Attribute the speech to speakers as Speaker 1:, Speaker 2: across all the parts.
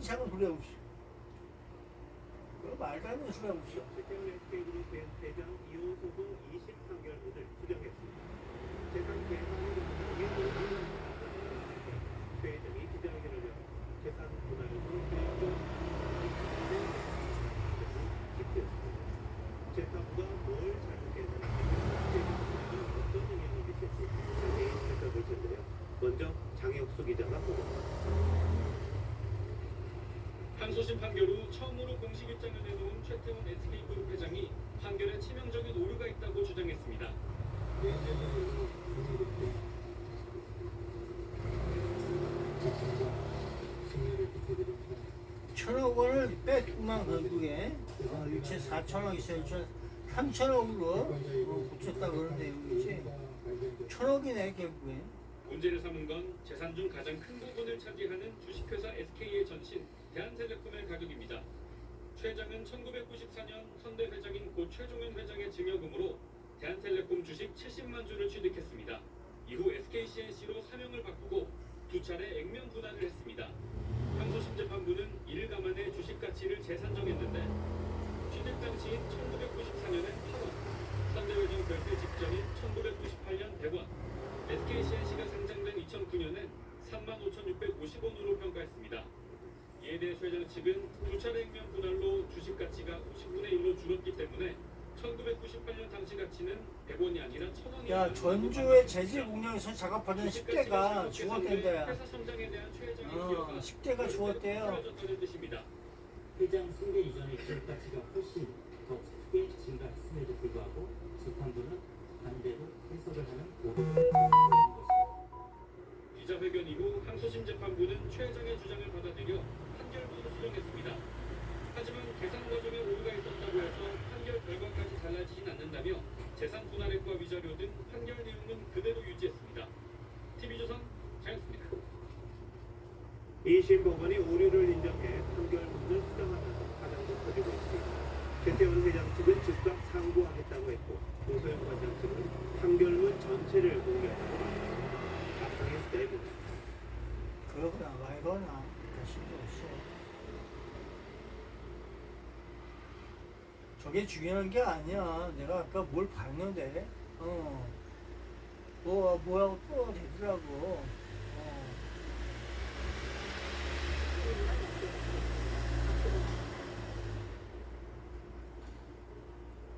Speaker 1: 이상한 소리 하고 있어. 그거 말도 안 되는 소리 하고 있어.
Speaker 2: 최태원 SK그룹 대장 이호소도 2심 판결문을 수정했습니다. 재산 계산을 최 회장이 기자회견을 열어 재산 분할로 집계했습니다. 재판부가 뭘 잘못했는지 어떤 영향을 미칠지 자세히 살펴볼 텐데요. 먼저 장혁수 기자가 보도합니다.
Speaker 3: 항소심 판결 후 처음으로 공식 입장을 내놓은 최태원 SK그룹 회장이 판결에 치명적인 오류가 있다고 주장했습니다.
Speaker 1: 천억 원을 뺐구만 결국에. 일체 4천억 있어요. 3천억으로 고쳤다 그런 내용이지. 천억이네 결국에.
Speaker 3: 문제를 삼은 건 재산 중 가장 큰 부분을 차지하는 주식회사 SK의 전신 대한텔레콤의 가격입니다. 최 회장은 1994년 선대 회장인 고 최종현 회장의 증여금으로 대한텔레콤 주식 70만 주를 취득했습니다. 이후 SKCNC로 사명을 바꾸고 두 차례 액면 분할을 했습니다. 항소심 재판부는 이를 감안해 주식 가치를 재산정했는데 취득 당시인 1994년엔 8원, 선대 회장 별세 직전인 1998년 100원, SKCNC가 상장된 2009년엔 35,650원으로 평가했습니다. 이에 대해 최 회장 측은 두 차례 액면 분할로 주식 가치가 50분의 1로 줄었기 때문에 1998년 당시 가치는 100원이 아니라 1,000원이
Speaker 1: 야, 전주의 재질 공장에서 작업하던 10대가 죽었댄다.
Speaker 3: 회사 선장에 대한 최 회장의
Speaker 1: 10대가 죽었대요.
Speaker 3: 뜻입니다.
Speaker 4: 회장 승계 이전의 기업 가치가 훨씬 더 크게 증가했음에도 불구하고 재판부는 반대로 해석을 하는 오류를 것입니다.
Speaker 3: 기자회견 이후 항소심 재판부는 최 회장의 주장을 받아들여 판결문을 수정했습니다. 하지만 계산 과정에 오류가 있었다고 해서 판결 결과까지 달라지진 않는다며 재산 분할액과 위자료 등 판결 내용은 그대로 유지했습니다. TV조선 장혁수입니다.
Speaker 2: 2심 법원이 오류를 인정해 판결문을 수정하면서 파장도 커지고 있습니다. 최태원 회장 측은 즉각 상고하겠다고 했고 노소영 관장 측은 판결문 전체를 공개하자고 말했습니다. 박상현 기자의 보도.
Speaker 1: 그러거나 말거나 다시도 없어. 저게 중요한 게 아니야. 내가 아까 뭘 봤는데, 뭐하고 또 되더라고.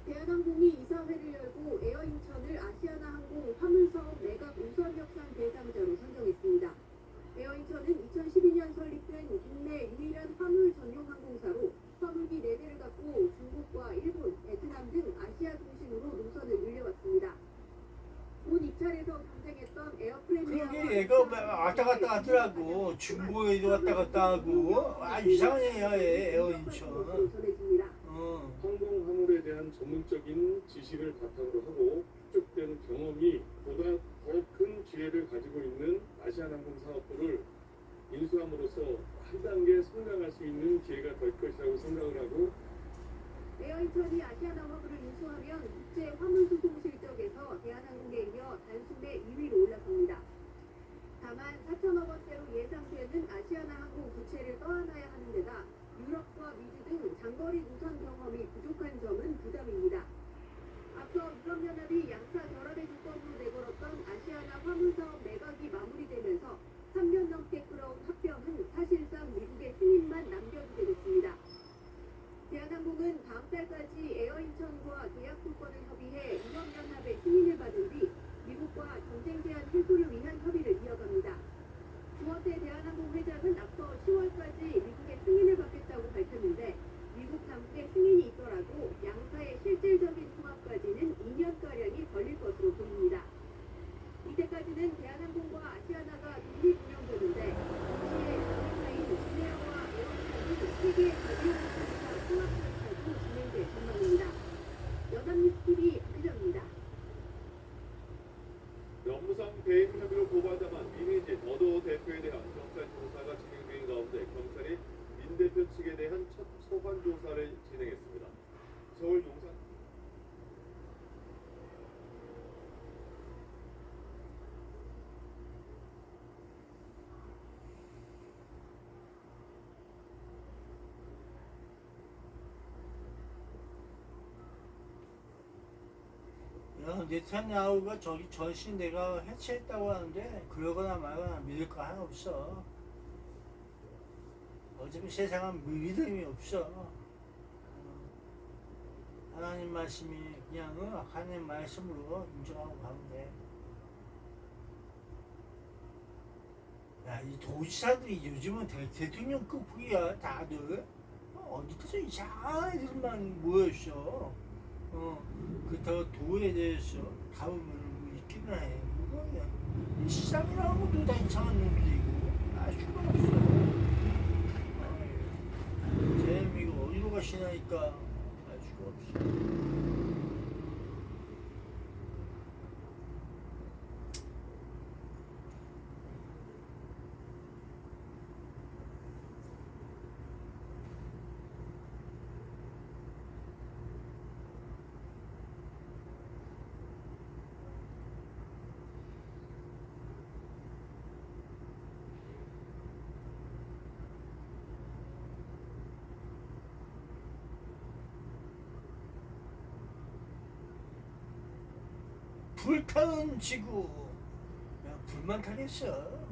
Speaker 5: 대한항공이 이사회를 열고 에어인천을 아시아나항공 화물사업 매각 우선 협상 대상자로 선정했습니다. 에어인천은 2012년 설립된 국내 유일한 화물 전용 항공사로 화물기 4대를 갖고 중국과 일본, 베트남 등 아시아 중심으로 노선을 늘려왔습니다. 본 입찰에서 경쟁했던 에어프레미아와
Speaker 1: 그러게 얘가 왔다 갔다 하더라고. 중국에도 왔다 갔다 하고. 이상한 애야, 에어인천.
Speaker 5: 전해집니다.
Speaker 6: 항공 화물에 대한 전문적인 지식을 바탕으로 하고 축적된 경험이 보다 더 큰 기회를 가지고 있는 아시아나항공 사업부를 인수함으로써 한 단계 성장할 수 있는 기회가 될 것이라고 생각을 하고
Speaker 5: 에어인천이 아시아나 화물을 인수하면 국제 화물 수송 실적에서 대한항공에 이어 단숨에 2위로 올라섭니다. 다만 4천억 원대로 예상되는 아시아나 항공 부채를 떠안아야 하는 데다 유럽과 미주 등 장거리 노선 경험이 부족한 점은 부담입니다. 앞서 유럽연합이 양사 결합의 조건으로 내걸었던 아시아나 화물사업 매각이 마무리되면서 3년 넘게 끌어온 합병은 사실상 미국의 승인만 남겨두게 됐습니다. 대한항공은 다음 달까지 에어인천과 계약 조건을 협의해 유럽연합의 승인을 받은 뒤 미국과 전쟁 제한 해소를 위한 협의를 이어갑니다. 주원태 대한항공 회장은 앞서 10월까지
Speaker 1: 네타냐후가 저기 전신 내가 해체했다고 하는데 그러거나 말거나 믿을 거 하나 없어. 어차피 세상은 믿음이 없어. 하나님 말씀이 그냥 하나님 말씀으로 인정하고 가면 돼. 야, 이 도지사들이 요즘은 대통령급이야 다들. 어디까지 이상한 애들만 모여있어. 그렇다고 도에 대해서 답을 있기는 해. 이거 이 시장이라는 것도 다 이상한 놈들이고 알 수가 없어. 대한민국 어디로 가시나니까 알 수가 없어. 불타는 지구. 야, 불만 타겠어.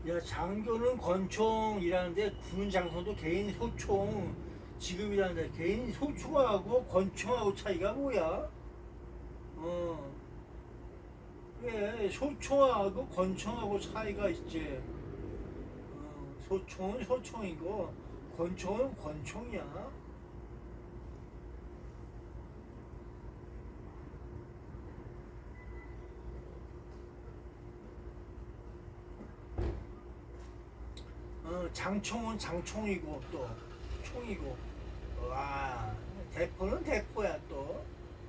Speaker 1: 야, 장교는 권총이라는데 군 장성도 개인 소총 지급이라는데 개인 소총하고 권총하고 차이가 뭐야? 왜 소총하고 권총하고 차이가 있지? 소총은 소총이고 권총은 권총이야. 장총은 장총이고 또 총이고. 와, 대포는 대포야 또.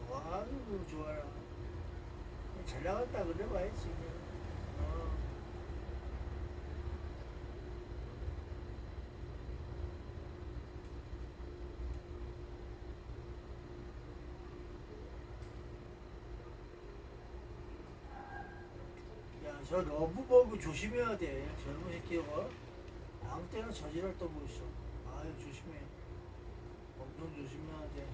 Speaker 1: 와, 좋아라. 잘 나갔다 그래 봐야지. 야, 저 러브버그 조심해야 돼. 젊은 새끼가 아무 때나 저지랄 떠고 있어. 아유, 조심해. 엄청 조심해야 돼.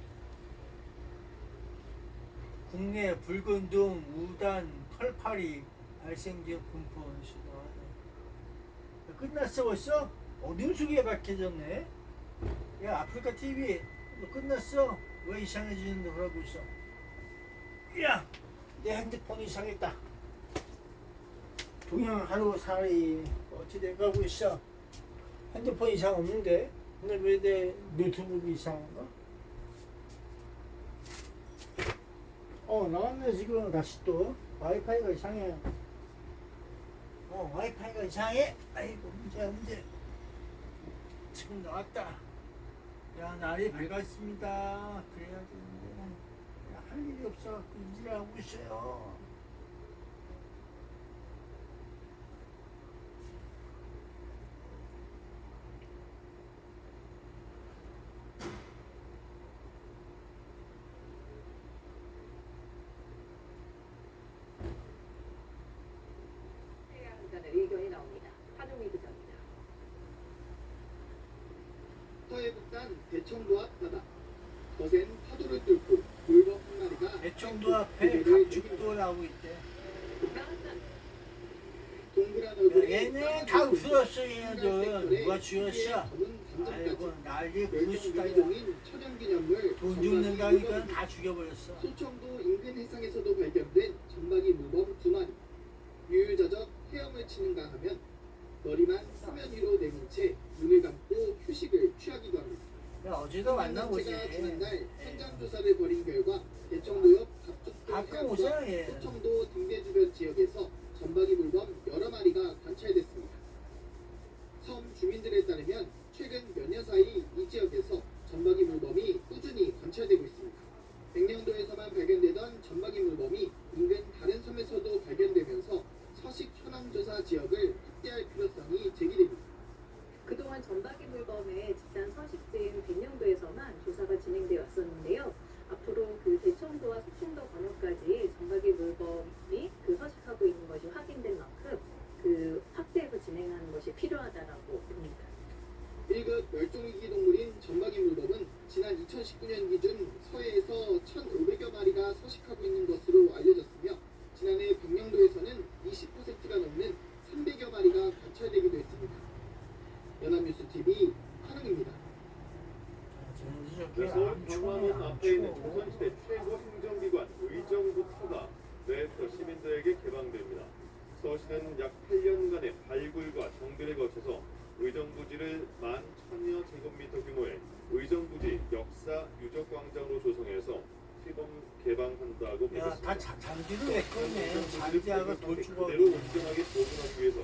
Speaker 1: 국내 붉은 둥, 우단, 털파리 발생지역 분포 시도하네. 끝났어 벌써? 어둠속에 밝혀졌네. 야, 아프리카 TV 너 끝났어? 왜 이상해지는데 그러고 있어? 야, 내 핸드폰 이상했다. 동양 하루 살이 어찌 돼가고 있어? 핸드폰 이상 없는데? 근데 왜 내 노트북이 이상한가? 나왔네 지금 다시 또 와이파이가 이상해. 와이파이가 이상해. 아이고 문제 지금 나왔다. 야, 날이 밝았습니다. 그래야 되는데 야, 할 일이 없어갖고 일을 하고 있어요.
Speaker 5: 의견이 나옵니다. 한웅희 기자입니다.
Speaker 7: 서해 북단 대청도 앞 바다 거센 파도를 뚫고 물범 한 마리가
Speaker 1: 대청도 앞에 각축도 나오고 있대.
Speaker 7: 동그란 얼굴에
Speaker 1: 얘네 다 없어졌어. 얘네들 누가 죽였어?
Speaker 7: 검은 전장까지
Speaker 1: 아이고 난리
Speaker 7: 멸종
Speaker 1: 부르시다.
Speaker 7: 위기종인 천연기념물
Speaker 1: 돈
Speaker 7: 전박이
Speaker 1: 죽는다니까
Speaker 7: 물범입니다.
Speaker 1: 다 죽여버렸어.
Speaker 7: 소청도 인근 해상에서도 발견된 전박이 물범 2마리. 유유자적 헤엄을 치는가 하면 머리만 수면 위로 내민 채 눈을 감고 휴식을 취하기도 합니다.
Speaker 1: 야, 어제도 만나보지.
Speaker 7: 제가 지난달 현장 조사를 벌인 결과 대청도 옆 갑족도
Speaker 1: 가끔 오세요. 예.
Speaker 7: 소청도 등대 주변 지역에서 전박이 물범 여러 마리가 관찰됐습니다. 섬 주민들에 따르면 최근 몇 년 사이 이 지역에서 전박이 물범이 꾸준히 관찰되고 있습니다. 백령도에서만 발견되던 전박이 물범이 인근 다른 섬에서도 발견되면서 서식 현황 조사 지역을 확대할 필요성이 제기됩니다.
Speaker 8: 그동안 전박이 물범의 집단 서식지인 백령도에서만 조사가 진행되어 왔었는데요. 앞으로 그 대청도와 소청도 건너까지 전박이 물범이 그 서식하고 있는 것이 확인된 만큼 그 확대해서 진행하는 것이 필요하다라고 봅니다.
Speaker 7: 1급 멸종위기 동물인 전박이 물범은 지난 2019년 기준 서해에서 1,500여 마리가 서식하고 있는 것으로 알려졌으며 지난해 백령도에서는 20%가 넘는 300여 마리가 관찰되기도 했습니다. 연합뉴스TV 한웅입니다.
Speaker 2: 네, 서울 경화문 앞에 있는 조선시대 최고 행정기관 의정부터가 내일부터 시민들에게 개방됩니다. 서울시는 약 8년간의 발굴과 정비를 거쳐서 의정부지를 11,000여 제곱미터 규모의 의정부지 역사 유적광장으로 조성해서 시범 개방한다고
Speaker 1: 야, 다
Speaker 2: 밝혔습니다.
Speaker 1: 잔디를 왜 꺼내? 잔디하고 돌주고.
Speaker 2: 그대로 온전하게 보존하기 위해서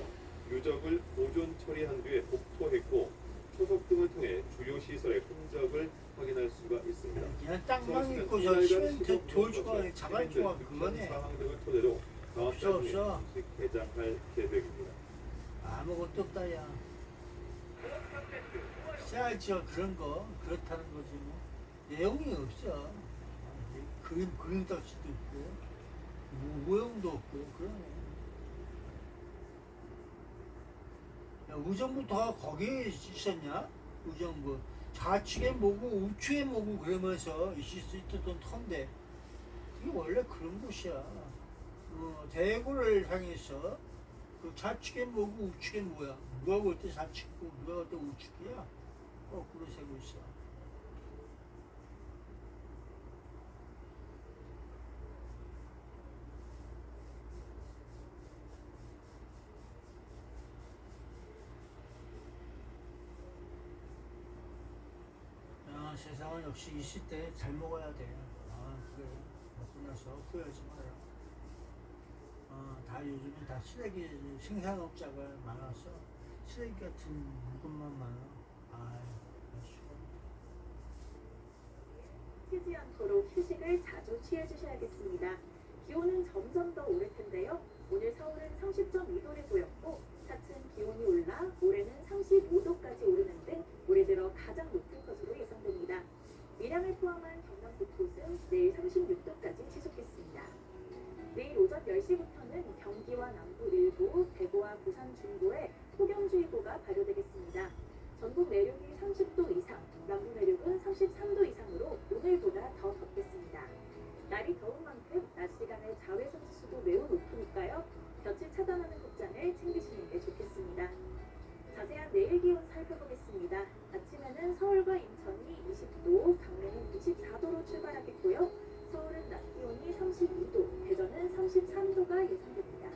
Speaker 2: 유적을 보존 처리한 뒤에 복토했고 초석 등을 통해 주요 시설의 흔적을 확인할 수가 있습니다.
Speaker 1: 그냥 땅만 있고 저 시멘트 돌주고 자갈주가 그거네.
Speaker 2: 사항 등을 토대로 다음
Speaker 1: 없어,
Speaker 2: 달 중에
Speaker 1: 없어.
Speaker 2: 정식 개장할 계획입니다.
Speaker 1: 아무것도 없다 야. 써야죠 그런 거 그렇다는 거지 뭐. 내용이 없어. 그림 덕지도 있고 모형도 없고 그러네. 야, 의정부터가 거기에 있었냐? 의정부 좌측에 뭐고 우측에 뭐고 그러면서 있을 수 있던 터인데 이게 원래 그런 곳이야. 대구를 향해서 그 좌측에 뭐고 우측에 뭐야? 누가 볼 때 좌측이고 누가 볼 때 우측이야? 거꾸로 세고 있어. 야, 세상은 역시 있을 때 잘 먹어야 돼. 아, 그래. 먹고 나서 후회하지 마라. 다 요즘에 다 쓰레기 생산업자가 많아서 쓰레기 같은 물건만 많아.
Speaker 8: 튀지 않도록 휴식을 자주 취해주셔야겠습니다. 기온은 점점 더 오를 텐데요. 오늘 서울은 30.2도를 보였고 차츰 기온이 올라 올해는 35도까지 오르는 등 올해 들어 가장 높은 것으로 예상됩니다. 밀양을 포함한 경남 곳곳은 내일 36도까지 지속했습니다. 내일 오전 10시부터는 경기와 남부 일부, 대구와 부산 중부에 폭염주의보가 발효되겠습니다. 전국 내륙이 30도 이상, 남부 내륙은 33도 이상으로 오늘보다 더 덥겠습니다. 날이 더운 만큼 낮 시간에 자외선 지수도 매우 높으니까요. 볕을 차단하는 복장을 챙기시는 게 좋겠습니다. 자세한 내일 기온 살펴보겠습니다. 아침에는 서울과 인천이 20도, 강릉은 24도로 출발하겠고요. 서울은 낮 기온이 32도, 대전은 33도가 예상됩니다.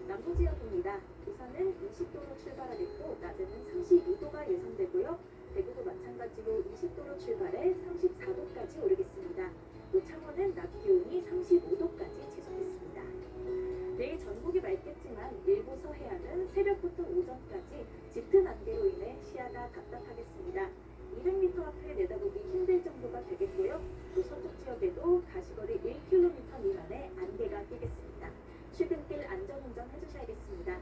Speaker 8: 남부 지역입니다. 부산은 20도로 출발하겠고 낮에는 32도가 예상되고요. 대구도 마찬가지로 20도로 출발해 34도까지 오르겠습니다. 또 창원은 낮 기온이 35도까지 지속했습니다. 내일 전국이 맑겠지만 일부 서해안은 새벽부터 오전까지 짙은 안개로 인해 시야가 답답하겠습니다. 200m 앞을 내다보기 힘들 정도가 되겠고요. 또 서쪽 지역에도 가시거리 1km 미만의 안개가 끼겠습니다. 출근길 안전운전 해주셔야겠습니다.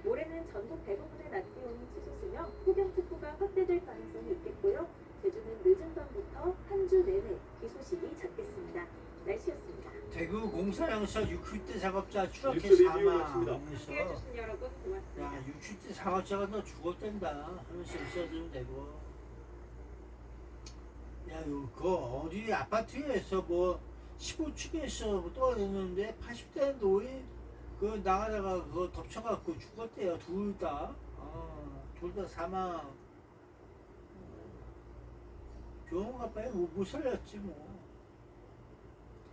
Speaker 8: 모레는 전국 대부분의 낮 기온이 치솟으며 폭염특보가 확대될 가능성이 있겠고요. 제주는 늦은 밤부터 한 주 내내 비 소식이 잦겠습니다. 날씨였습니다.
Speaker 1: 대구 공사장에서 60대 작업자 추락해
Speaker 2: 뉴스 리뷰 마칩니다.
Speaker 1: 사망해서
Speaker 8: 해주신 여러분 고맙습니다.
Speaker 1: 야 60대 작업자가 너 죽었댄다 하면서 있어주면 되고 야 그거 어디 아파트에서 뭐 15층에서 떨어졌는데 80대 노인 그 나가다가 그거 덮쳐갖고 죽었대요 둘 다 사망 교훈 아빠야 못 살렸지 뭐.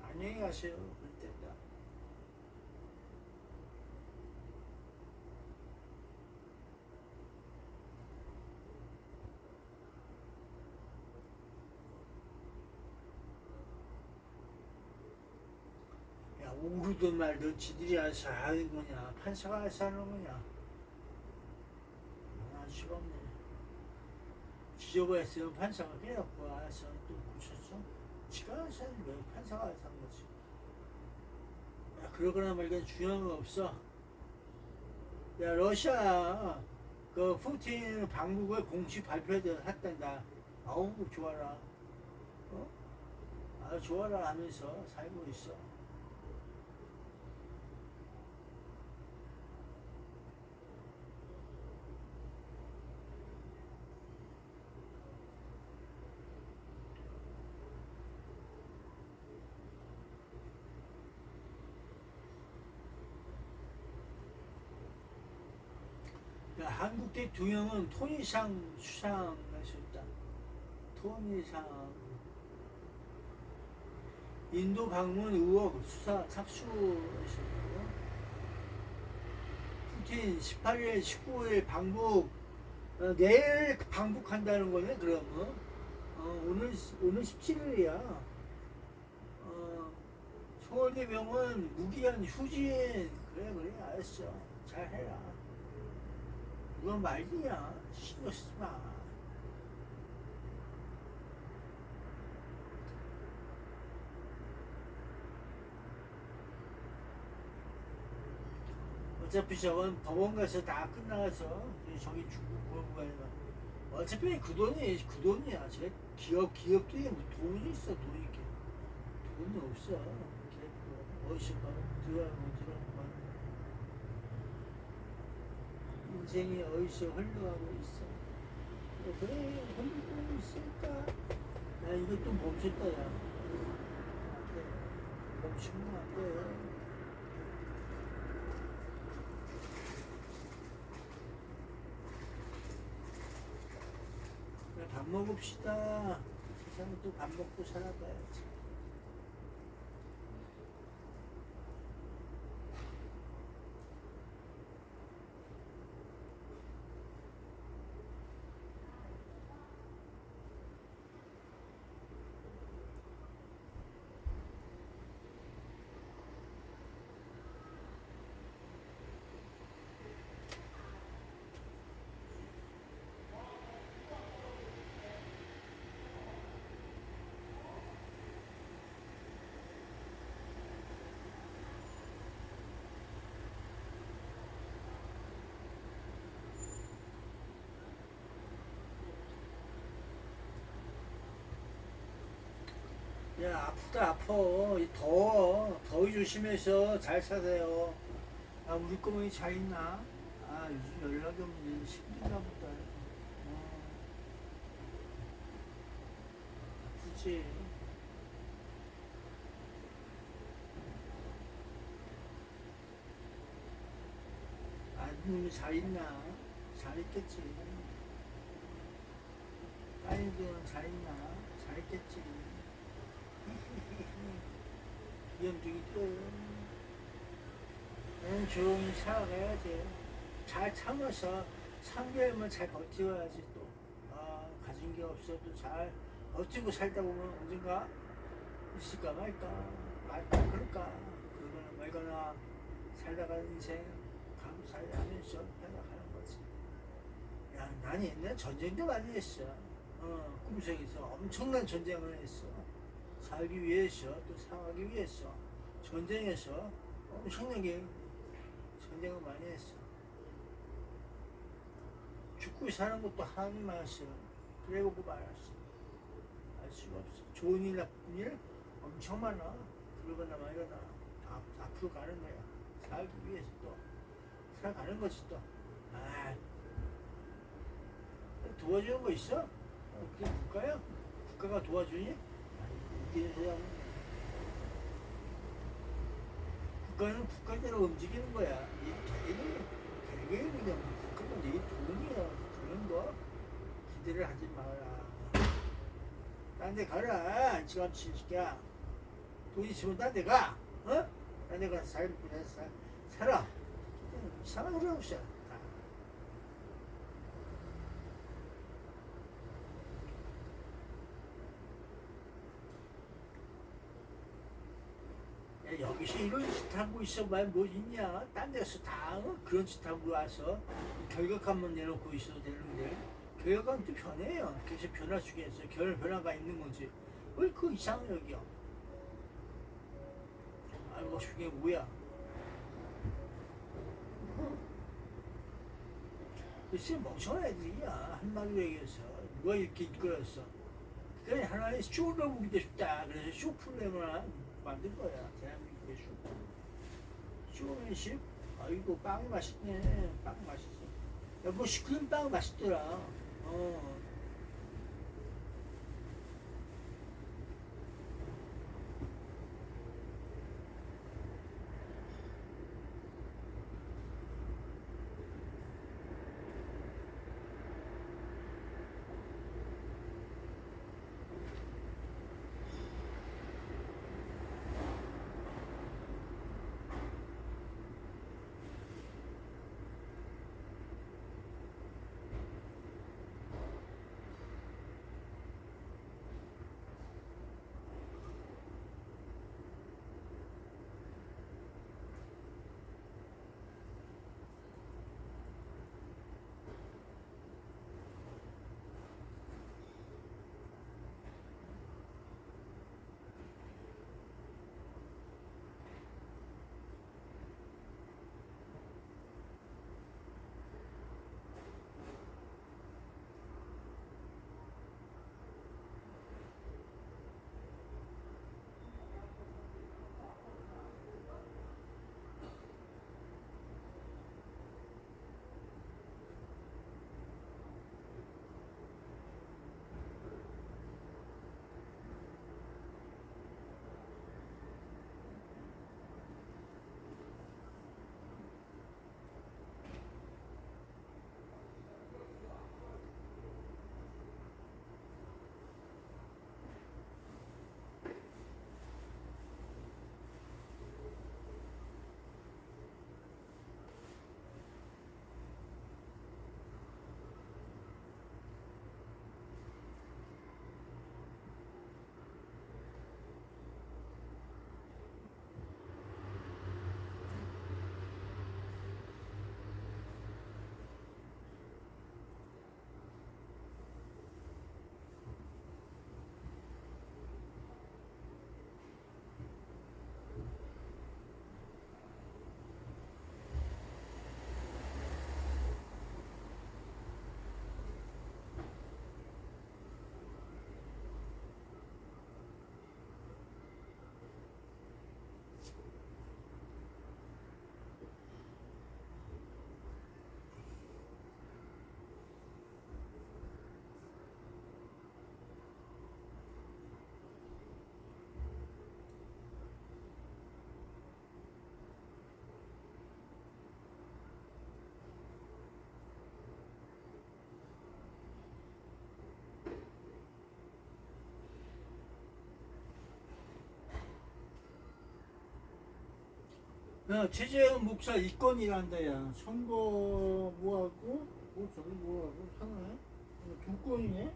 Speaker 1: 안녕히 가세요. 그때다. 야, 오르든 말든 지들이 알아서 하는 거냐, 판사가 알아서 하는 거냐. 수가 없네. 지저분했으면 판사가 깨닫고 알아서 또 고쳤어. 지가 알아서 하는 거야. 판사가 알아서 한 거지. 야, 그러거나 말거나 중요한 거 없어. 야, 러시아 그 푸틴 방북을 공식 발표했단다. 아우 좋아라. 어? 아 좋아라 하면서 살고 있어. 야, 한국 대통령은 토니상 수상하셨다. 토니상 인도 방문 의혹 수사 착수하셨고요. 푸틴 18일, 19일 방북, 내일 방북한다는 거네. 그러면 오늘 17일이야. 서울대병원 무기한 휴진. 그래 알았어. 잘해라. 이건 말이야. 신경 쓰지 마. 어차피 저건 법원 가서 다 끝나가서 저기 중국 법원에 어차피 그 돈이야. 제 기업들이 뭐 돈이 있어. 돈이 없어. 어디서 들어가고 인생이 어디서 흘러가고 있어. 그래 흘러가고 있으니까 야 이거 또 멈췄다. 야 멈추면 안 돼. 밥 먹읍시다. 세상에 또 밥 먹고 살아가야지. 야 아프다 아파. 더워. 더위 조심해서 잘 사세요. 아 우리 꼬맹이 잘 있나? 아 요즘 연락이 없네. 힘든가 보다. 아프지. 아드님이 잘 있나? 잘 있겠지. 따님들은 잘 있나? 잘 있겠지. 귀염둥이들. 나는 조용히 살아가야지. 잘 참아서 3개월만 잘 버텨야지 또. 아, 가진 게 없어도 잘 버티고 살다 보면 언젠가 있을까 말까. 그럴까. 그러거나 말거나 살다가 인생 감사히 하면서 살아가는 거지. 야, 난 옛날에 전쟁도 많이 했어. 꿈속에서 엄청난 전쟁을 했어. 살기 위해서 또 살아가기 위해서 전쟁에서 엄청나게 전쟁을 많이 했어. 죽고 사는 것도 하나님만 했어. 그래 보고 말았어. 알 수가 없어. 좋은 일 나쁜 일 엄청 많아. 그러거나 말거나 앞으로 가는 거야. 살기 위해서 또 살아가는 거지 또. 아, 도와주는 거 있어? 그게 국가야? 국가가 도와주니? 국가는 국가대로 움직이는 거야. 개개인이 그냥 국가가 네 돈이야. 그런 거 기대를 하지 마라. 딴 데 가라. 지갑치 새끼야. 돈 있으면 딴 데 가. 어? 딴 데 가서 살아. 이상한 소리 없어. 야, 여기서 이런 짓 하고 있어봐야 뭐 있냐? 딴 데서 다 그런 짓 하고 와서 결격감만 내놓고 있어도 되는데 결격감은 또 변해요. 그래서 변할 수가 있어요. 변화가 있는 거지. 왜 그 이상해 여기야? 아이고 저게 뭐야? 글쎄 멍청한 애들이야. 한마디로 얘기해서 누가 이렇게 이끌었어? 그래 하나의 쇼를 보기도 싶다. 그래서 쇼 프로그램을 만든 거야. 대한민국의 쇼. 쇼맨십? 아이고 빵이 맛있네. 빵 맛있어. 여보 시크림 빵 맛있더라. 야, 최재형 목사 이건이란다, 야. 선거 뭐하고, 저기 뭐하고, 하나에? 두 건이네?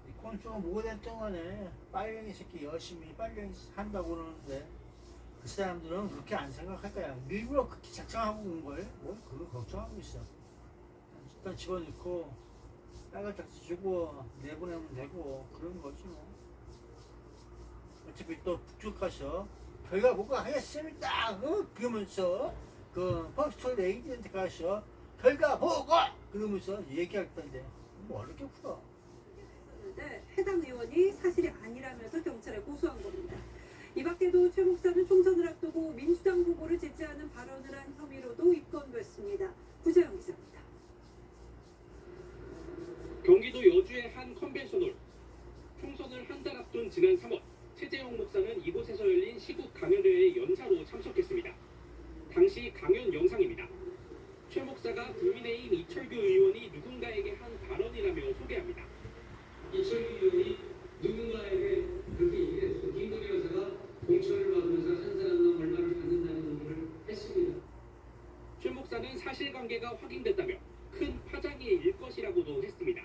Speaker 1: 이 건수가 뭐가 됐던 간에, 빨갱이 새끼 열심히 빨갱이 한다고 그러는데, 그 사람들은 그렇게 안 생각할 거야. 일부러 그렇게 작정하고 온 거예요? 뭐, 그걸 걱정하고 있어. 일단 집어넣고, 빨간짝지 주고, 내보내면 되고, 그런 거지 뭐. 어차피 또 북쪽 가서, 저희가 뭐가 하겠습니다. 그러면서 그 퍼스트 레이디한테 가서 결과 보고 그러면서 얘기할 건데 뭐 어렵게 풀어.
Speaker 9: 해당 의원이 사실이 아니라면서 경찰에 고소한 겁니다. 이 밖에도 최 목사는 총선을 앞두고 민주당 후보를 지지하는 발언을 한 혐의로도 입건됐습니다. 구재영 기자입니다.
Speaker 3: 경기도 여주의 한 컨벤션홀. 총선을 한 달 앞둔 지난 3월 최재형 목사는 이곳에서 열린 시국 강연회에 연사로 참석했습니다. 당시 강연 영상입니다. 최 목사가 국민의힘 이철규 의원이 누군가에게 한 발언이라며 소개합니다.
Speaker 10: 이철규 의원이 누군가에게 그렇게 얘기했어. 김건희 여사가 공천을 받으면서 한 사람당 얼마를 받는다는 얘기를 했습니다.
Speaker 3: 최 목사는 사실관계가 확인됐다며 큰 파장이 일 것이라고도 했습니다.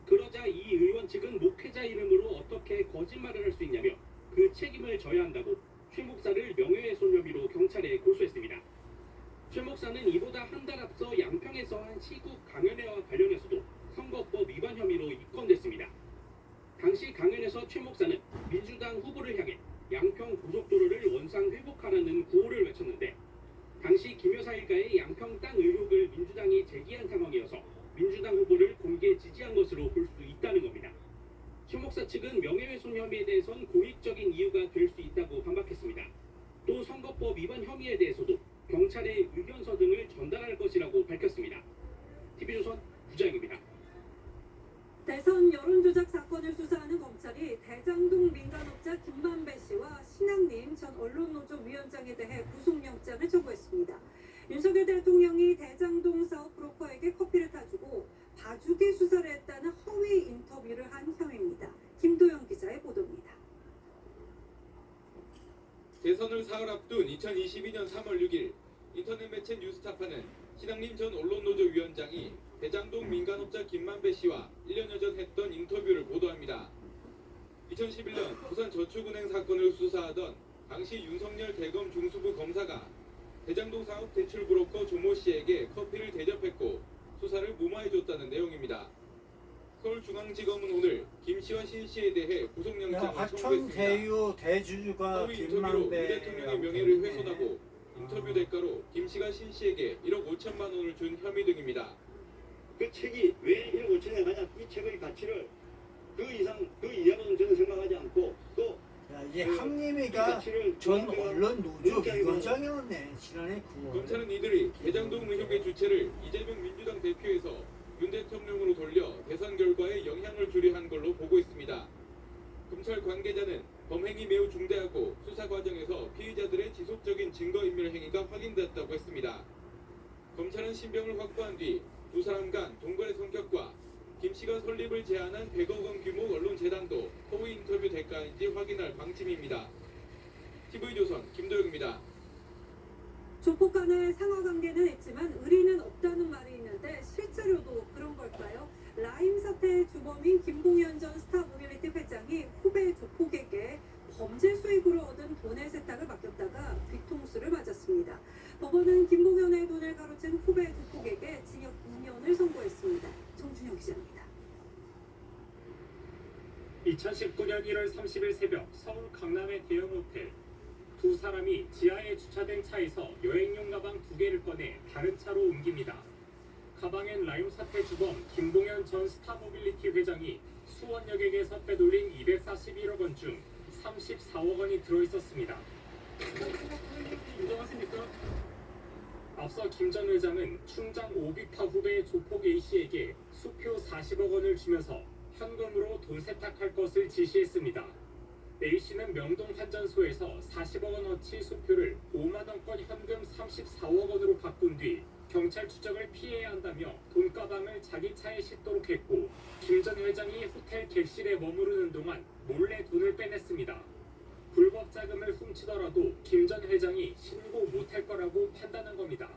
Speaker 3: 그러자 이 의원 측은 목회자 이름으로 어떻게 거짓말을 할 수 있냐며 그 책임을 져야 한다고 최 목사를 명예훼손 혐의로 경찰에 고소했습니다. 최 목사는 이보다 한 달 앞서 양평에서 한 시국 강연회와 관련해서도 선거법 위반 혐의로 입건됐습니다. 당시 강연에서 최 목사는 민주당 후보를 향해 양평 고속도로를 원상 회복하라는 구호를 외쳤는데 당시 김 여사 일가의 양평 땅 의혹을 민주당이 제기한 상황이어서 민주당 후보를 공개 지지한 것으로 볼 수 있다는 겁니다. 최 목사 측은 명예훼손 혐의에 대해선 공익적인 이유가 될 수 있다고 반박했습니다. 또 선거법 위반 혐의에 대해서도 경찰에 의견서 등을 전달할 것이라고 밝혔습니다. TV조선 구자영입니다.
Speaker 9: 대선 여론조작 사건을 수사하는 검찰이 대장동 민간업자 김만배 씨와 신학님 전 언론노조 위원장에 대해 구속영장을 청구했습니다. 윤석열 대통령이 대장동 사업 브로커에게 커피를 타주고 봐주기 수사를 했다는 허위 인터뷰를 한 혐의입니다. 김도영 기자의 보도입니다.
Speaker 11: 대선을 사흘 앞둔 2022년 3월 6일 인터넷 매체 뉴스타파는 신학님 전 언론노조 위원장이 대장동 민간업자 김만배 씨와 1년여 전 했던 인터뷰를 보도합니다. 2011년 부산저축은행 사건을 수사하던 당시 윤석열 대검 중수부 검사가 대장동 사업 대출 브로커 조모 씨에게 커피를 대접했고 수사를 무마해줬다는 내용입니다. 서울중앙지검은 오늘 김 씨와 신 씨에 대해 구속영장을
Speaker 1: 화천
Speaker 11: 청구했습니다.
Speaker 1: 대유 대주주가
Speaker 11: 허위 인터뷰로
Speaker 1: 김만배
Speaker 11: 윤 대통령의 명예를 훼손하고 인터뷰 대가로 김 씨가 신 씨에게 1억 5천만 원을 준 혐의 등입니다.
Speaker 12: 그 책이 왜 1억 5천에 가냐? 이 책의 가치를 그 이하로는 저는 생각하지 않고 또
Speaker 1: 이 항림이가 전 언론 노조 위원장이었네. 지난해 9월.
Speaker 11: 검찰은 이들이 대장동 의혹의 주체를 이재명 민주당 대표에서 윤 대통령으로 돌려 대선 결과에 영향을 주려 한 걸로 보고 있습니다. 검찰 관계자는 범행이 매우 중대하고 수사 과정에서 피의자들의 지속적인 증거인멸 행위가 확인됐다고 했습니다. 검찰은 신병을 확보한 뒤 두 사람 간 동거의 성격과 김 씨가 설립을 제안한 100억 원 규모 언론재단도 허위 인터뷰 대가인지 확인할 방침입니다. TV조선 김도영입니다.
Speaker 9: 조폭 간의 상하관계는 있지만 의리는 없다는 말이 있는데 실제로도 그런 걸까요? 라임 사태의 주범인 김봉현 전 스타모빌리티 회장이 후배 조폭에게 범죄 수익으로 얻은 돈의 세탁을 맡겼다가 뒤통수를 맞았습니다. 법원은 김봉현의 돈을 가로챈 후배 조폭에게 징역 2년을 선고했습니다. 정준영 기자입니다.
Speaker 3: 2019년 1월 30일 새벽 서울 강남의 대형 호텔. 두 사람이 지하에 주차된 차에서 여행용 가방 2개를 꺼내 다른 차로 옮깁니다. 가방엔 라임 사태 주범 김봉현 전 스타모빌리티 회장이 수원역에게서 빼돌린 241억 원 중 34억 원이 들어있었습니다. 인정하십니까? 앞서 김 전 회장은 충장 오비파 후배 조폭 A씨에게 수표 40억 원을 주면서 현금으로 돈 세탁할 것을 지시했습니다. A씨는 명동 환전소에서 40억 원어치 수표를 5만 원권 현금 34억 원으로 바꾼 뒤 경찰 추적을 피해야 한다며 돈가방을 자기 차에 싣도록 했고 김 전 회장이 호텔 객실에 머무르는 동안 몰래 돈을 빼냈습니다. 불법 자금을 훔치더라도 김 전 회장이 신고 못할 거라고 판단한 겁니다.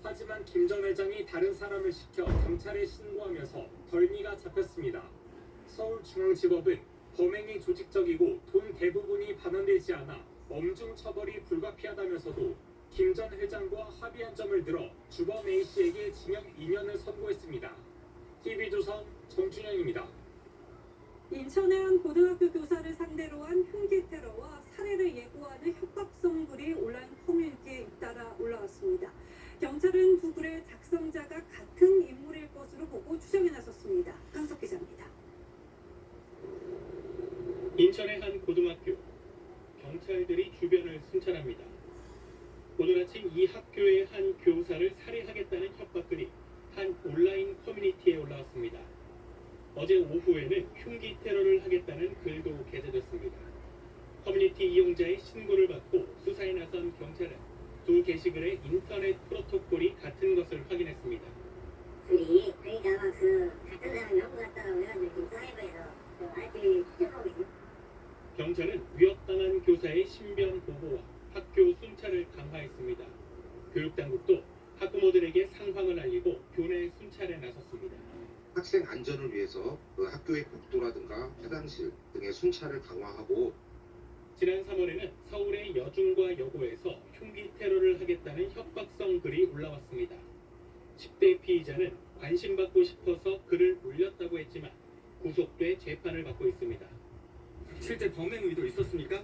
Speaker 3: 하지만 김 전 회장이 다른 사람을 시켜 경찰에 신고하면서 덜미가 잡혔습니다. 서울중앙지법은 범행이 조직적이고 돈 대부분이 반환되지 않아 엄중 처벌이 불가피하다면서도 김 전 회장과 합의한 점을 들어 주범 A씨에게 징역 2년을 선고했습니다. TV조선 정준영입니다.
Speaker 9: 인천의 한 고등학교 교사를 상대로 한 흉기 테러와 살해를 예고하는 협박성 글이 온라인 커뮤니티에 잇따라 올라왔습니다. 경찰은 두 글의 작성자가 같은 인물일 것으로 보고 추정에 나섰습니다. 강석 기자입니다.
Speaker 3: 인천의 한 고등학교. 경찰들이 주변을 순찰합니다. 오늘 아침 이 학교의 한 교사를 살해하겠다는 협박글이 한 온라인 커뮤니티에 올라왔습니다. 어제 오후에는 흉기 테러를 하겠다는 글도 게재됐습니다. 커뮤니티 이용자의 신고를 받고 수사에 나선 경찰은 두 게시글의 인터넷 프로토콜이 같은 것을 확인했습니다.
Speaker 13: 그러니까 아마 같은 사람이 나온 것 같다고 해가지고 지금 사이버에서
Speaker 2: 교육당국도 학부모들에게 상황을 알리고 교내 순찰에 나섰습니다.
Speaker 13: 학생 안전을 위해서 그 학교의 복도라든가 화장실 등의 순찰을 강화하고
Speaker 2: 지난 3월에는 서울의 여중과 여고에서 흉기 테러를 하겠다는 협박성 글이 올라왔습니다. 10대 피의자는 관심받고 싶어서 글을 올렸다고 했지만 구속돼 재판을 받고 있습니다.
Speaker 3: 실제 범행 의도 있었습니까?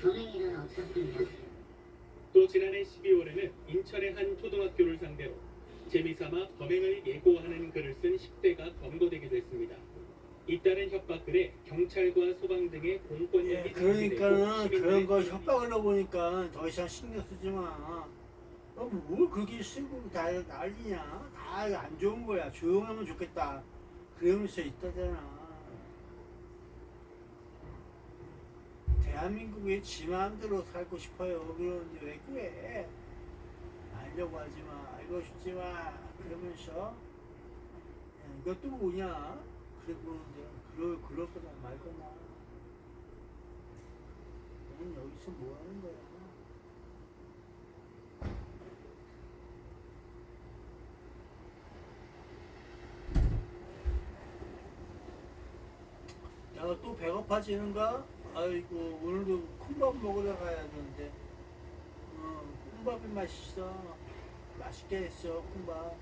Speaker 14: 범행일은 없었습니다.
Speaker 2: 또 지난해 12월에는 인천의 한 초등학교를 상대로 재미삼아 범행을 예고하는 글을 쓴 10대가 검거되기도 했습니다. 잇따른 협박글에 경찰과 소방 등의 공권력이
Speaker 1: 그러니까는 그런 거 협박을 넣어보니까 더 이상 신경 쓰지 마. 뭘 그렇게 쓰고 다 난리냐? 다 안 좋은 거야. 조용하면 좋겠다. 그러면서 있다잖아. 대한민국에 지 마음대로 살고 싶어요. 그런데 왜 그래? 알려고 하지 마. 알고 싶지 마. 그러면서 야, 이것도 뭐냐? 그래 보는데 그럴 거다 말 거나. 너는 여기서 뭐 하는 거야? 야, 또 배고파지는가? 아이고, 오늘도 콩밥 먹으러 가야 되는데. 콩밥이 맛있어. 맛있게 했어, 콩밥.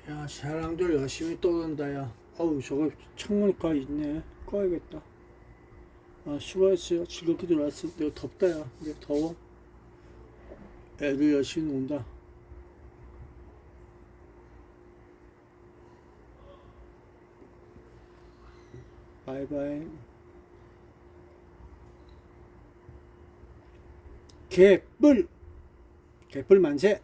Speaker 1: 야, 사랑들 열심히 떠든다, 야. 어우, 저거 창문까지 있네. 꺼야겠다. 아, 수고했어요. 즐겁게 놀았을 때 덥다, 야. 이제 더워. 애들 열심히 논다. 바이바이. 개뿔! 개뿔 만세!